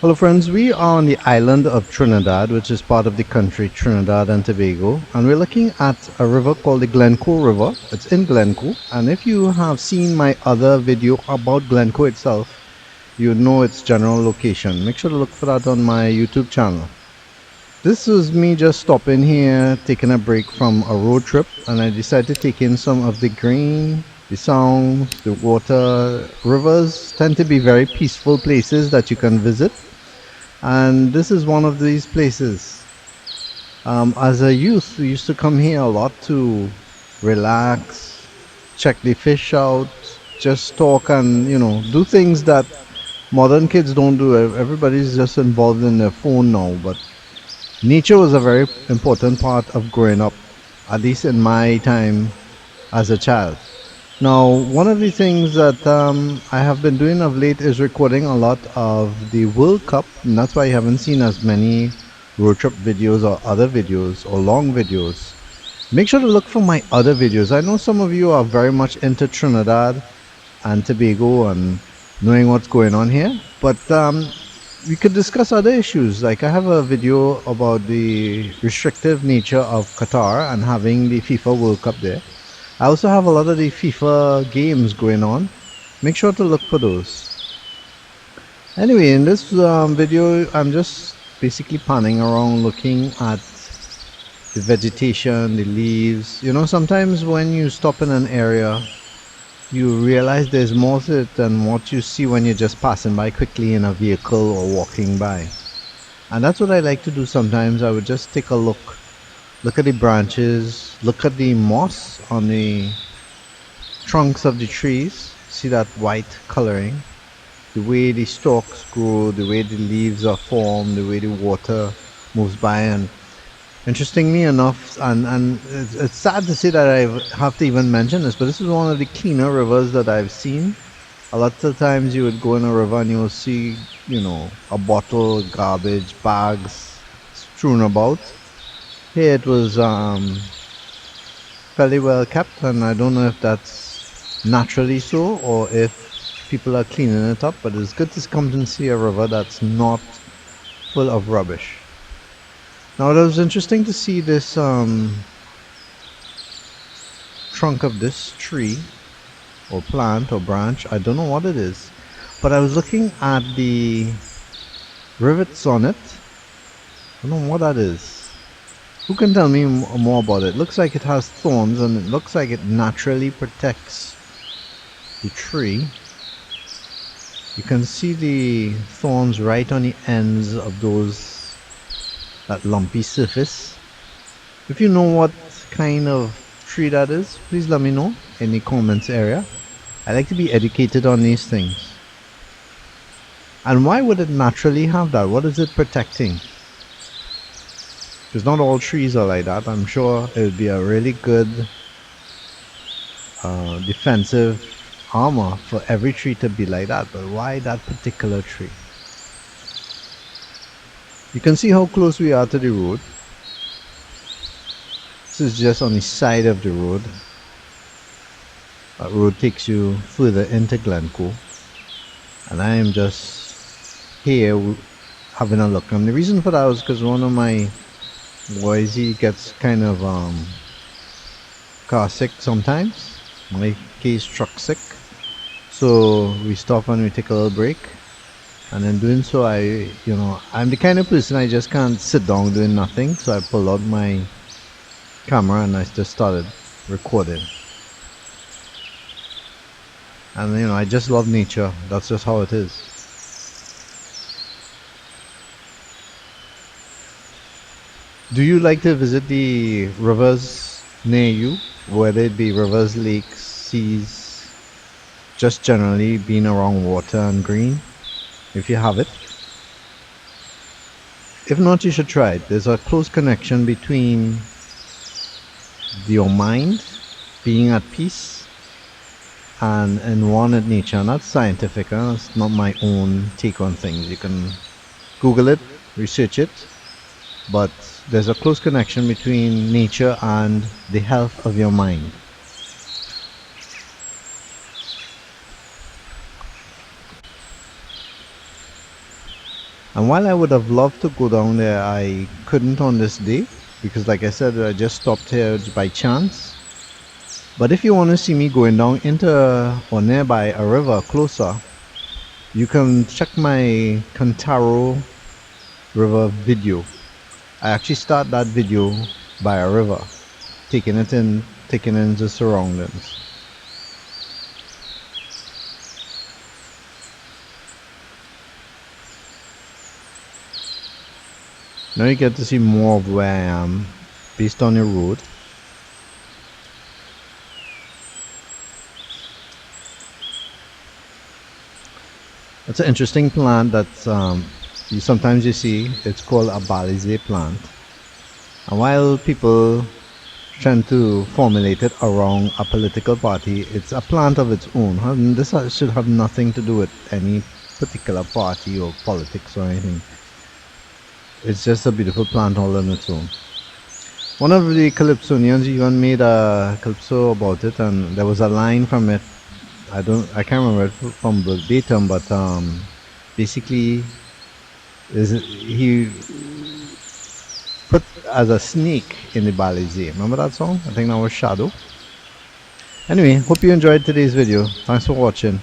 Hello friends, we are on the island of Trinidad, which is part of the country Trinidad and Tobago, and we're looking at a river called the GLENCOE River. It's in GLENCOE, and if you have seen my other video about GLENCOE itself, you know its general location. Make sure to look for that on my YouTube channel. This was me just stopping here, taking a break from a road trip, and I decided to take in some of the green, the sounds, the water. Rivers tend to be very peaceful places that you can visit, and this is one of these places. As a youth, we used to come here a lot to relax, check the fish out, just talk and, do things that modern kids don't do. Everybody's just involved in their phone now, but nature was a very important part of growing up, at least in my time as a child. Now, one of the things that I have been doing of late is recording a lot of the World Cup, and that's why you haven't seen as many road trip videos or other videos or long videos. Make sure to look for my other videos. I know some of you are very much into Trinidad and Tobago and knowing what's going on here, but we could discuss other issues. Like I have a video about the restrictive nature of Qatar and having the FIFA World Cup there. I also have a lot of the FIFA games going on. Make sure to look for those. Anyway, in this video, I'm just basically panning around looking at the vegetation, the leaves. You know, sometimes when you stop in an area, you realize there's more to it than what you see when you're just passing by quickly in a vehicle or walking by. And that's what I like to do sometimes. I would just take a look at the branches, look at the moss on the trunks of the trees, see that white coloring, the way the stalks grow, the way the leaves are formed, the way the water moves by. And interestingly enough, and it's sad to say that I have to even mention this, but this is one of the cleaner rivers that I've seen. A lot of times you would go in a river and you'll see, a bottle, garbage, bags strewn about. Here it was fairly well kept, and I don't know if that's naturally so or if people are cleaning it up, but it's good to come and see a river that's not full of rubbish. Now it was interesting to see this trunk of this tree or plant or branch. I don't know what it is, but I was looking at the rivets on it. I don't know what that is. Who can tell me more about it? Looks like it has thorns, and it looks like it naturally protects the tree. You can see the thorns right on the ends of that lumpy surface. If you know what kind of tree that is, please let me know in the comments area. I like to be educated on these things. And why would it naturally have that? What is it protecting? Because not all trees are like that. I'm sure it would be a really good defensive armor for every tree to be like that. But why that particular tree? You can see how close we are to the road. This is just on the side of the road. That road takes you further into GLENCOE. And I am just here having a look. And the reason for that was because one of my boys, he gets kind of car sick sometimes. My case truck sick. So we stop and we take a little break. And in doing so, I'm the kind of person I just can't sit down doing nothing. So I pulled out my camera and I just started recording. And I just love nature. That's just how it is. Do you like to visit the rivers near you? Whether it be rivers, lakes, seas, just generally being around water and green? If you have it. If not, you should try it. There's a close connection between your mind being at peace and one at nature. And that's scientific. That's not my own take on things. You can Google it, research it. But there's a close connection between nature and the health of your mind. And while I would have loved to go down there, I couldn't on this day because, like I said, I just stopped here by chance. But if you want to see me going down into or nearby a river closer, you can check my Cantaro River video. I actually start that video by a river, taking in the surroundings. Now you get to see more of where I am based on the road. It's an interesting plant that sometimes you see. It's called a balize plant. And while people tend to formulate it around a political party, it's a plant of its own. And this should have nothing to do with any particular party or politics or anything. It's just a beautiful plant all on its own. One of the Calypsonians even made a calypso about it, and there was a line from it. I can't remember it from verbatim, but basically, he put as a snake in the balize. Remember that song? I think that was Shadow. Anyway, hope you enjoyed today's video. Thanks for watching.